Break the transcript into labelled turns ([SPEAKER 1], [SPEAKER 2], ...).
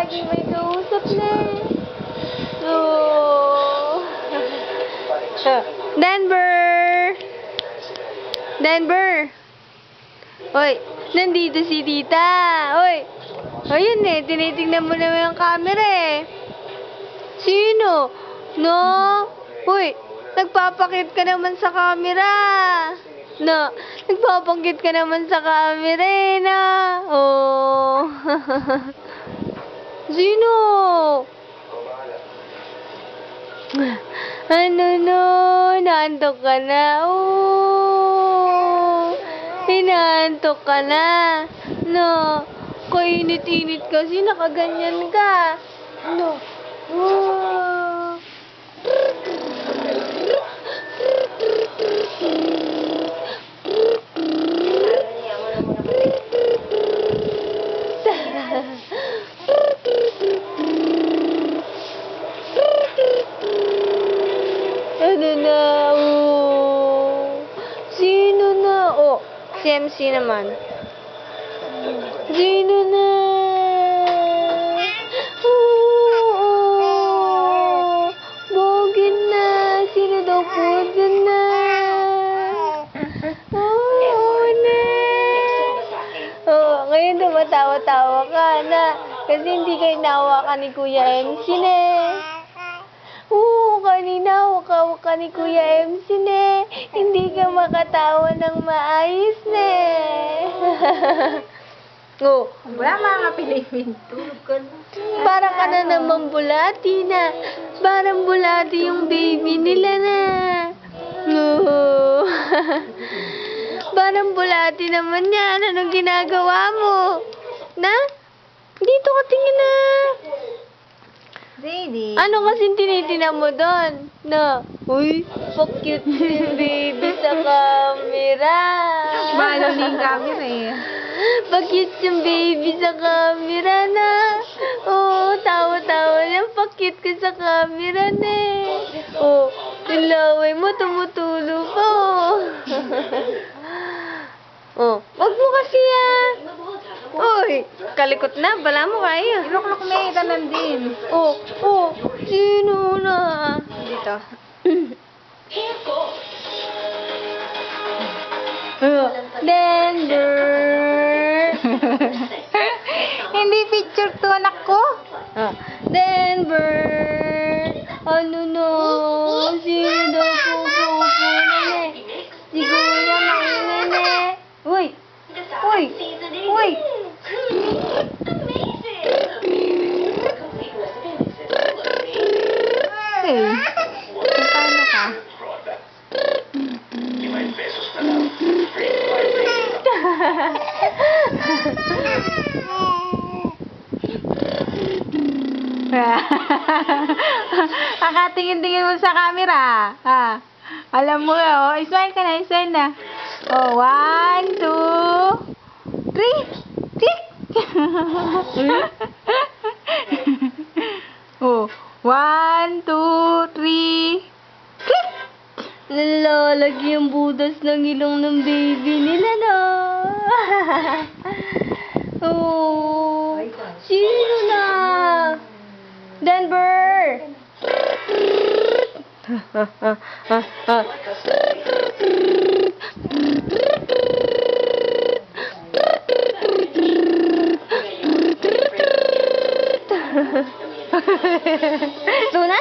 [SPEAKER 1] laging may kausap na. Oh. Denver! Denver! Hoy, nandito si tita. Hoy, ayun eh, tinitingnan mo naman yung camera eh. Sino? No? Hoy, nagpapakit ka naman sa camera. No, nagpapakit ka naman sa camera eh, na. Oh. Sino? Ano no? Naantok ka na. Oh. Inaantok ka na. No. Kainit-init kasi nakaganyan ka. No. Oh. Ano na? Oh. Sino na? Oh, si MC naman. Sino na? Oh, bogin na. Sino daw po dun na? Oh, na. Oh, ngayon tumatawa-tawa ka na. Kasi hindi kayo nahawakan ni Kuya MC na. Oo, kanina waka-waka ni Kuya MC ne. Hindi ka makatawa ng maayos ne. Oh,
[SPEAKER 2] Wala mga Pilipin. Tulog ka na.
[SPEAKER 1] parang ka na naman bulati na. Parang bulati yung baby nila na. Oh. Parang bulati naman yan. Anong ginagawa mo? Na? Dito ka tingin na.
[SPEAKER 2] Daddy.
[SPEAKER 1] Ano kasing tinitingnan mo doon? Na, uy, pa-cute yung baby sa camera.
[SPEAKER 2] Balo na yung camera eh.
[SPEAKER 1] Pa-cute yung baby sa camera na. Oo, tawa-tawa na. Pa-cute ka sa camera na. Oh, yung laway mo tumutulo pa. Oh, wag mo kasi Uy, kalikot na. Bala mo kayo.
[SPEAKER 2] Iluklok na ito nandin.
[SPEAKER 1] Oh, oh, sino na? Dito. Denver.
[SPEAKER 2] Hindi picture to anak ko.
[SPEAKER 1] Denver. Ano no? Sino daw pupupo na ne? Si Kuya maingay ne. Uy! Uy! Uy!
[SPEAKER 2] Hey. Paano ka? Kakatingin-tingin mo sa camera. Ah. Alam mo oh, smile ka na, smile na. Oh, 1, 2, 3. Click. Oh, 1, 2, 3. Click.
[SPEAKER 1] Nalalagi yung butas ng ilong ng baby nila na. Oh, sino na? Denver! Ito na?